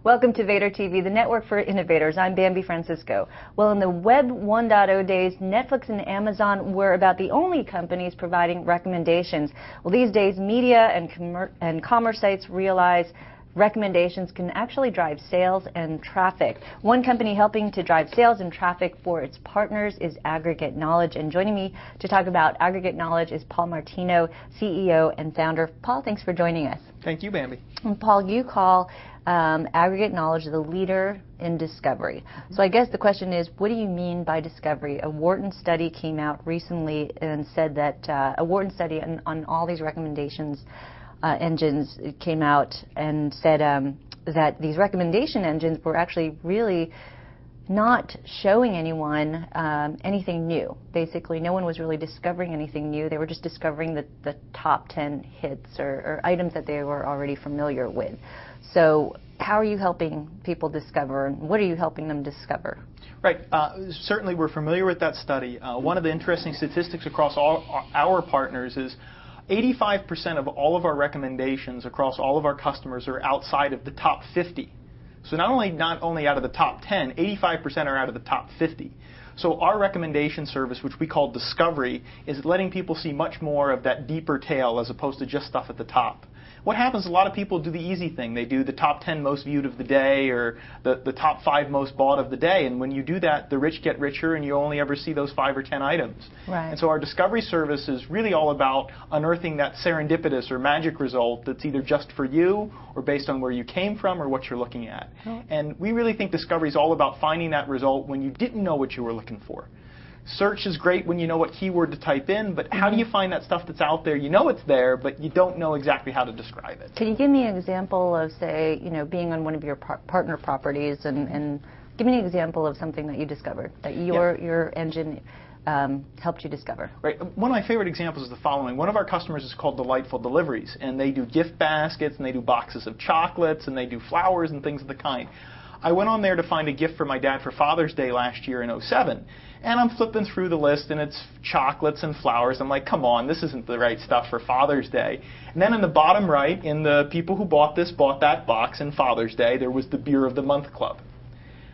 Welcome to Vader TV, the network for innovators. I'm Bambi Francisco. Well, in the Web 1.0 days, Netflix and Amazon were about the only companies providing recommendations. Well, these days, media and commerce sites realize recommendations can actually drive sales and traffic. One company helping to drive sales and traffic for its partners is Aggregate Knowledge. And joining me to talk about Aggregate Knowledge is Paul Martino, CEO and founder. Paul, thanks for joining us. Thank you, Bambi. And Paul, you call Aggregate Knowledge the leader in discovery. So I guess the question is, what do you mean by discovery? A Wharton study came out recently and said that a Wharton study on all these recommendations engines came out and said that these recommendation engines were actually really not showing anyone anything new. Basically, no one was really discovering anything new. They were just discovering the top 10 hits or items that they were already familiar with. So how are you helping people discover, and what are you helping them discover? Right. Certainly we're familiar with that study. One of the interesting statistics across all our partners is 85% of all of our recommendations across all of our customers are outside of the top 50. So not only out of the top 10, 85% are out of the top 50. So our recommendation service, which we call Discovery, is letting people see much more of that deeper tail as opposed to just stuff at the top. What happens, a lot of people do the easy thing. They do the top 10 most viewed of the day or the top 5 most bought of the day. And when you do that, the rich get richer and you only ever see those 5 or 10 items. Right. And so our Discovery service is really all about unearthing that serendipitous or magic result that's either just for you or based on where you came from or what you're looking at. Oh. And we really think Discovery is all about finding that result when you didn't know what you were looking for. Search is great when you know what keyword to type in, but how do you find that stuff that's out there? You know it's there, but you don't know exactly how to describe it. Can you give me an example of, say, being on one of your partner properties, and give me an example of something that you discovered, that your engine helped you discover? Right. One of my favorite examples is the following. One of our customers is called Delightful Deliveries, and they do gift baskets, and they do boxes of chocolates, and they do flowers and things of the kind. I went on there to find a gift for my dad for Father's Day last year in '07. And I'm flipping through the list, and it's chocolates and flowers. I'm like, come on, this isn't the right stuff for Father's Day. And then in the bottom right, in the people who bought that box in Father's Day, there was the Beer of the Month Club.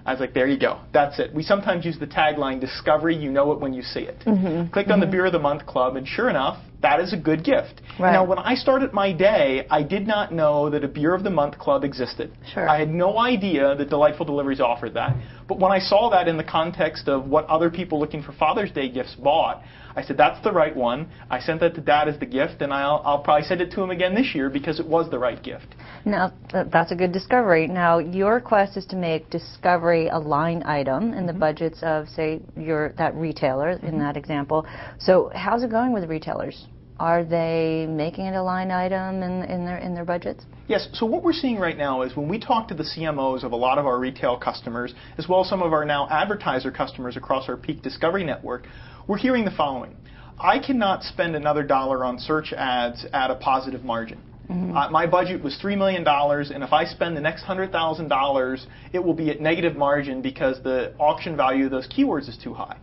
I was like, there you go. That's it. We sometimes use the tagline, Discovery, you know it when you see it. Clicked on the Beer of the Month Club, and sure enough, that is a good gift. Right. Now, when I started my day, I did not know that a Beer of the Month Club existed. Sure. I had no idea that Delightful Deliveries offered that. But when I saw that in the context of what other people looking for Father's Day gifts bought, I said, that's the right one. I sent that to Dad as the gift, and I'll probably send it to him again this year because it was the right gift. Now, that's a good discovery. Now, your quest is to make Discovery a line item in the budgets of, say, that retailer in that example. So how's it going with retailers? Are they making it a line item in their budgets? Yes. So what we're seeing right now is when we talk to the CMOs of a lot of our retail customers, as well as some of our now advertiser customers across our Pique Discovery network, we're hearing the following. I cannot spend another dollar on search ads at a positive margin. My budget was $3 million, and if I spend the next $100,000, it will be at negative margin because the auction value of those keywords is too high.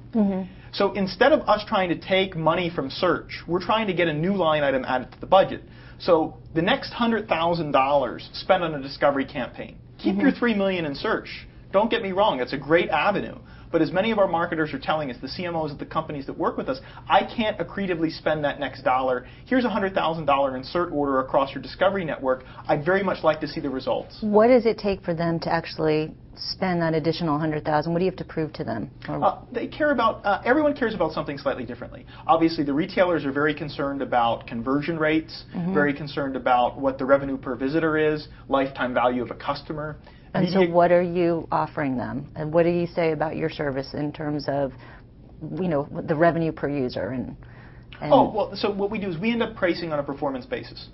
So instead of us trying to take money from search, we're trying to get a new line item added to the budget. So the next $100,000 spent on a discovery campaign. Keep your $3 million in search. Don't get me wrong, it's a great avenue. But as many of our marketers are telling us, the CMOs of the companies that work with us, I can't accretively spend that next dollar. Here's a $100,000 insert order across your discovery network. I'd very much like to see the results. What does it take for them to actually spend that additional $100,000? What do you have to prove to them? They care about, everyone cares about something slightly differently. Obviously, the retailers are very concerned about conversion rates, very concerned about what the revenue per visitor is, lifetime value of a customer. And so what are you offering them? And what do you say about your service in terms of, the revenue per user? So what we do is we end up pricing on a performance basis.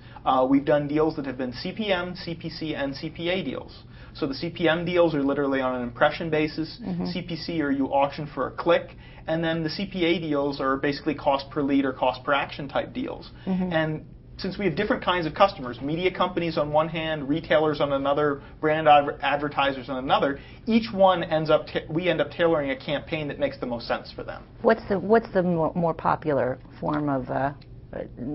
We've done deals that have been CPM, CPC, and CPA deals. So the CPM deals are literally on an impression basis. CPC are you auction for a click. And then the CPA deals are basically cost per lead or cost per action type deals. And since we have different kinds of customers, media companies on one hand, retailers on another, brand advertisers on another, each one we end up tailoring a campaign that makes the most sense for them. What's the more popular form of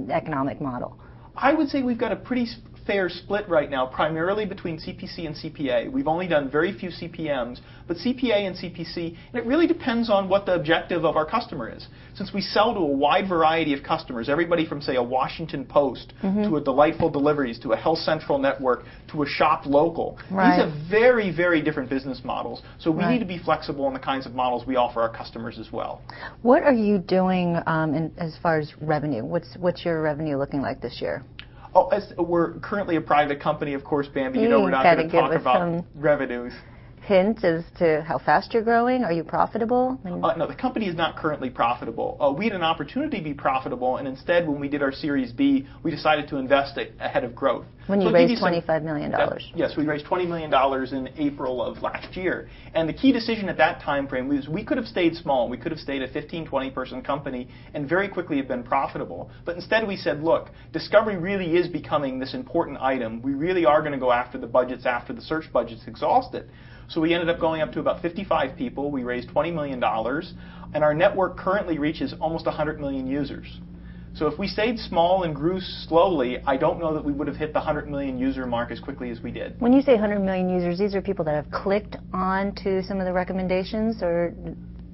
economic model? I would say we've got a pretty fair split right now, primarily between CPC and CPA. We've only done very few CPMs, but CPA and CPC, and it really depends on what the objective of our customer is. Since we sell to a wide variety of customers, everybody from, say, a Washington Post to a Delightful Deliveries to a Health Central network to a shop local. Right. These are very, very different business models, so we need to be flexible in the kinds of models we offer our customers as well. What are you doing as far as revenue? What's your revenue looking like this year? Oh, we're currently a private company, of course, Bambi. You know we're not going to talk about revenues. Hint as to how fast you're growing? Are you profitable? No, the company is not currently profitable. We had an opportunity to be profitable, and instead, when we did our Series B, we decided to invest ahead of growth. When you raised $25 million. Yes, we raised $20 million in April of last year. And the key decision at that time frame was we could have stayed small. We could have stayed a 15, 20-person company and very quickly have been profitable. But instead we said, look, discovery really is becoming this important item. We really are going to go after the budgets after the search budget's exhausted. So we ended up going up to about 55 people. We raised $20 million. And our network currently reaches almost 100 million users. So if we stayed small and grew slowly, I don't know that we would have hit the 100 million user mark as quickly as we did. When you say 100 million users, these are people that have clicked on to some of the recommendations, or?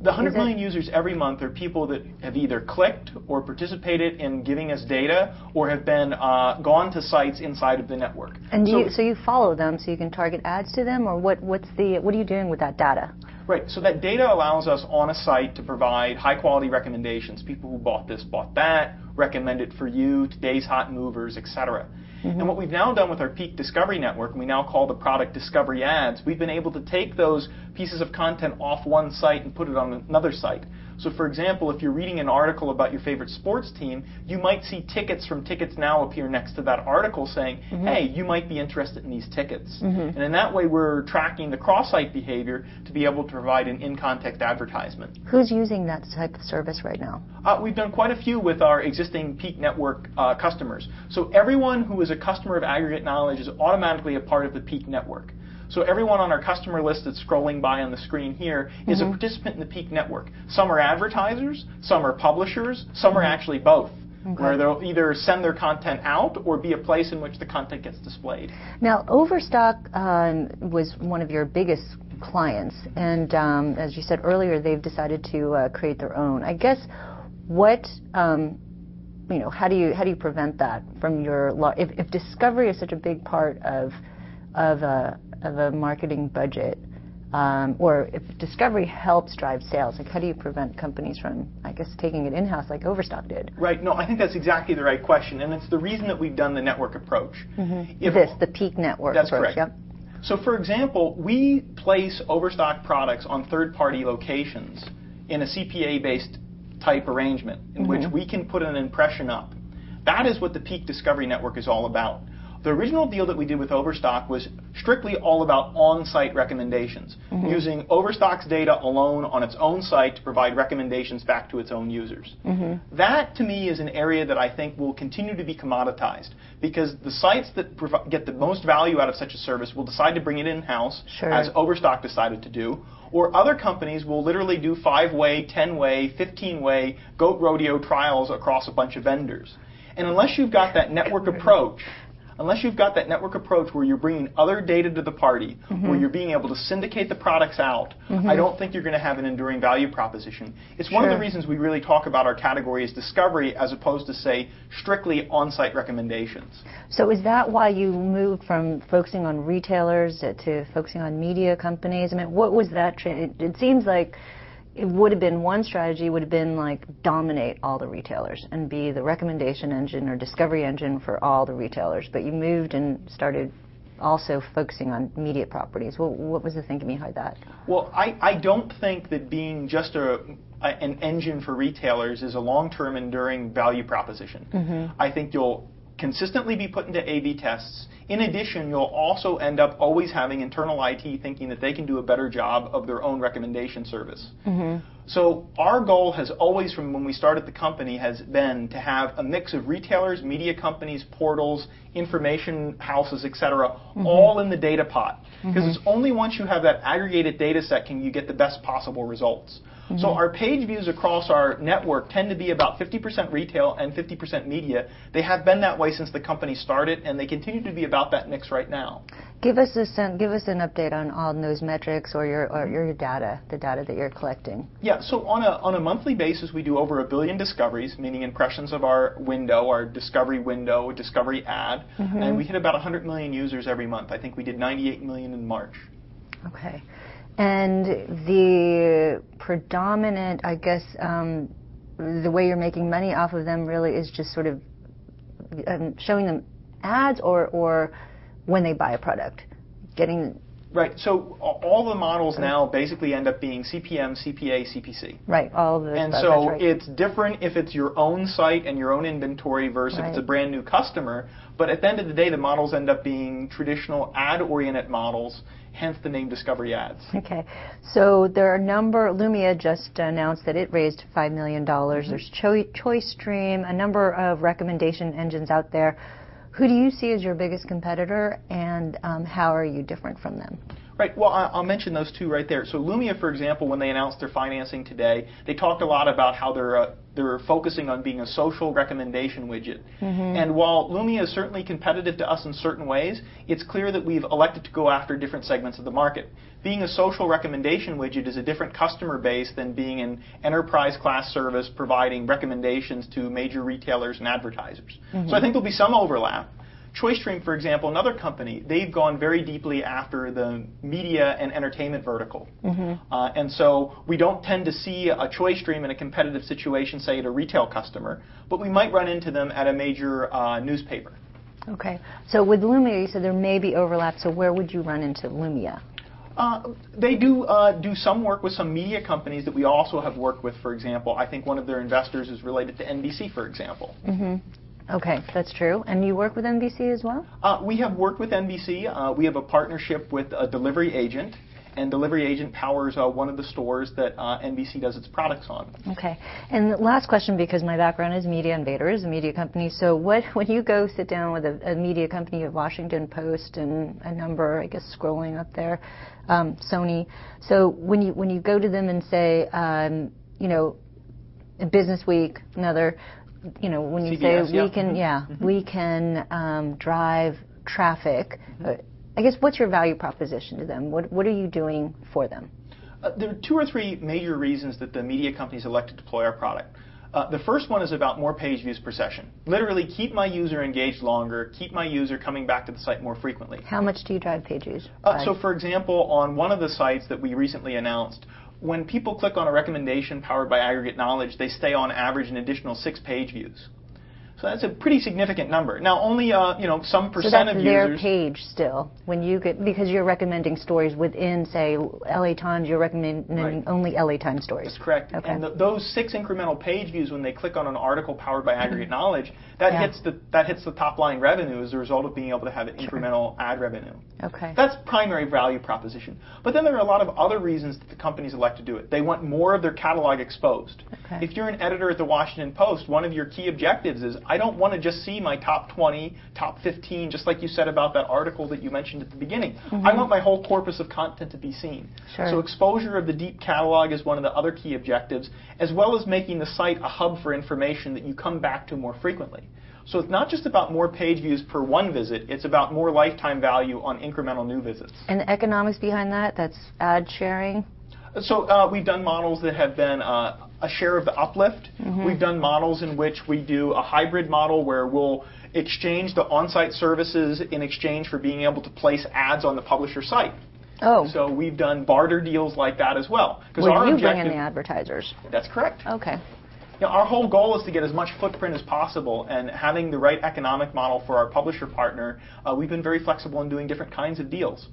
The 100 million users every month are people that have either clicked or participated in giving us data or have been gone to sites inside of the network. And so you follow them so you can target ads to them, or what are you doing with that data? Right, so that data allows us on a site to provide high-quality recommendations. People who bought this, bought that, recommend it for you, today's hot movers, etc. And what we've now done with our Pique Discovery Network, we now call the product Discovery Ads, we've been able to take those pieces of content off one site and put it on another site. So for example, if you're reading an article about your favorite sports team, you might see tickets from Tickets Now appear next to that article saying, hey, you might be interested in these tickets. And in that way, we're tracking the cross-site behavior to be able to provide an in-context advertisement. Who's using that type of service right now? We've done quite a few with our existing Pique Network customers. So everyone who is a customer of Aggregate Knowledge is automatically a part of the Pique Network. So everyone on our customer list that's scrolling by on the screen here is a participant in the Pique Network. Some are advertisers, some are publishers, some are actually both, where they'll either send their content out or be a place in which the content gets displayed. Now, Overstock was one of your biggest clients, and as you said earlier, they've decided to create their own. I guess what how do you prevent that from your if discovery is such a big part of a marketing budget, or if discovery helps drive sales, like how do you prevent companies from, I guess, taking it in-house like Overstock did? Right. No, I think that's exactly the right question, and it's the reason that we've done the network approach. The Pique Network that's approach. Correct. Yep. So, for example, we place Overstock products on third-party locations in a CPA-based type arrangement in which we can put an impression up. That is what the Pique Discovery Network is all about. The original deal that we did with Overstock was strictly all about on-site recommendations, using Overstock's data alone on its own site to provide recommendations back to its own users. That, to me, is an area that I think will continue to be commoditized, because the sites that get the most value out of such a service will decide to bring it in-house, as Overstock decided to do, or other companies will literally do 5-way, 10-way, 15-way goat rodeo trials across a bunch of vendors. And unless you've got that network approach, where you're bringing other data to the party, where you're being able to syndicate the products out, I don't think you're going to have an enduring value proposition. It's one of the reasons we really talk about our category as discovery as opposed to, say, strictly on-site recommendations. So is that why you moved from focusing on retailers to focusing on media companies? I mean, what was that trend? It seems like it would have been one strategy would have been like dominate all the retailers and be the recommendation engine or discovery engine for all the retailers, but you moved and started also focusing on media properties. Well, what was the thinking behind that? Well, I don't think that being just an engine for retailers is a long-term enduring value proposition. I think you'll consistently be put into A/B tests. In addition, you'll also end up always having internal IT thinking that they can do a better job of their own recommendation service. So our goal has always, from when we started the company, has been to have a mix of retailers, media companies, portals, information houses, etc., all in the data pot. Because it's only once you have that aggregated data set can you get the best possible results. So our page views across our network tend to be about 50% retail and 50% media. They have been that way since the company started, and they continue to be about that mix right now. Give us an update on those metrics or your data, the data that you're collecting. Yeah, so on a monthly basis, we do over 1 billion discoveries, meaning impressions of our window, our discovery window, discovery ad, and we hit about 100 million users every month. I think we did 98 million in March. Okay. And the predominant, I guess, the way you're making money off of them really is just sort of showing them ads or when they buy a product, getting... Right, so all the models now basically end up being CPM, CPA, CPC. Right, all of those. And so it's different if it's your own site and your own inventory versus if it's a brand new customer, but at the end of the day, the models end up being traditional ad-oriented models, hence the name Discovery Ads. Okay, so there are a number, Lumia just announced that it raised $5 million. There's ChoiceStream, a number of recommendation engines out there. Who do you see as your biggest competitor, and how are you different from them? Right, well, I'll mention those two right there. So Lumia, for example, when they announced their financing today, they talked a lot about how they're focusing on being a social recommendation widget. And while Lumia is certainly competitive to us in certain ways, it's clear that we've elected to go after different segments of the market. Being a social recommendation widget is a different customer base than being an enterprise class service providing recommendations to major retailers and advertisers. So I think there'll be some overlap. ChoiceStream, for example, another company, they've gone very deeply after the media and entertainment vertical. And so we don't tend to see a ChoiceStream in a competitive situation, say, at a retail customer, but we might run into them at a major newspaper. Okay. So with Lumia, you said there may be overlap, so where would you run into Lumia? They do some work with some media companies that we also have worked with, for example. I think one of their investors is related to NBC, for example. Okay, that's true. And you work with NBC as well? We have worked with NBC. We have a partnership with a delivery agent, and delivery agent powers one of the stores that NBC does its products on. Okay. And the last question, because my background is Media Invaders, a media company. So when you go sit down with a media company at Washington Post and a number, I guess, scrolling up there, Sony. So when you go to them and say, you know, Business Week, another. You know, when you CBS, say we can drive traffic, I guess what's your value proposition to them? What are you doing for them? There are 2 or 3 major reasons that the media companies elect to deploy our product. The first one is about more page views per session. Literally, keep my user engaged longer, keep my user coming back to the site more frequently. How much do you drive page views? So, for example, on one of the sites that we recently announced, when people click on a recommendation powered by Aggregate Knowledge, they stay on average an additional 6 page views. So that's a pretty significant number. Now, only some percent of users. So that's their page still. When you get, because you're recommending stories within, say, LA Times, you're recommending only LA Times stories. That's correct. Okay. And those 6 incremental page views, when they click on an article powered by Aggregate Knowledge, that hits the top line revenue as a result of being able to have incremental ad revenue. Okay. That's primary value proposition. But then there are a lot of other reasons that the companies elect to do it. They want more of their catalog exposed. Okay. If you're an editor at the Washington Post, one of your key objectives is, I don't want to just see my top 20, top 15, just like you said about that article that you mentioned at the beginning. I want my whole corpus of content to be seen. Sure. So exposure of the deep catalog is one of the other key objectives, as well as making the site a hub for information that you come back to more frequently. So it's not just about more page views per one visit, it's about more lifetime value on incremental new visits. And the economics behind that, that's ad sharing? So we've done models that have been a share of the uplift. We've done models in which we do a hybrid model where we'll exchange the on-site services in exchange for being able to place ads on the publisher site. Oh. So we've done barter deals like that as well. Where you bring in the advertisers. That's correct. Okay. You know, our whole goal is to get as much footprint as possible, and having the right economic model for our publisher partner, we've been very flexible in doing different kinds of deals.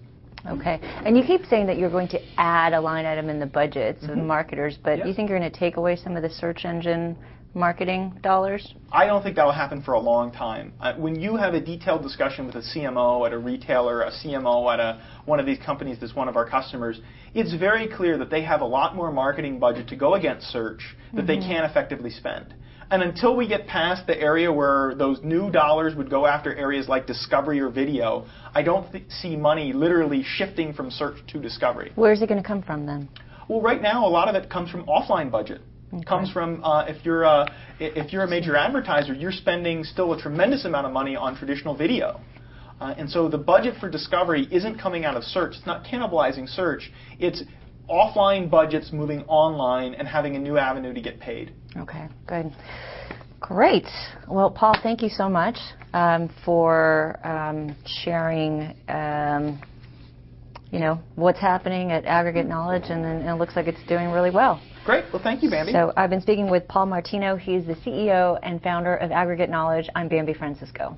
Okay. And you keep saying that you're going to add a line item in the budgets of marketers, but do you think you're going to take away some of the search engine marketing dollars? I don't think that will happen for a long time. When you have a detailed discussion with a CMO at a retailer, a CMO at one of these companies that's one of our customers, it's very clear that they have a lot more marketing budget to go against search that they can't effectively spend. And until we get past the area where those new dollars would go after areas like discovery or video, I don't see money literally shifting from search to discovery. Where is it going to come from then? Well, right now, a lot of it comes from offline budget. Okay. Comes from if you're a major advertiser, you're spending still a tremendous amount of money on traditional video. And so the budget for discovery isn't coming out of search. It's not cannibalizing search. It's offline budgets moving online and having a new avenue to get paid. Okay, good. Great. Well, Paul, thank you so much for sharing what's happening at Aggregate Knowledge, and it looks like it's doing really well. Great. Well, thank you, Bambi. So I've been speaking with Paul Martino. He's the CEO and founder of Aggregate Knowledge. I'm Bambi Francisco.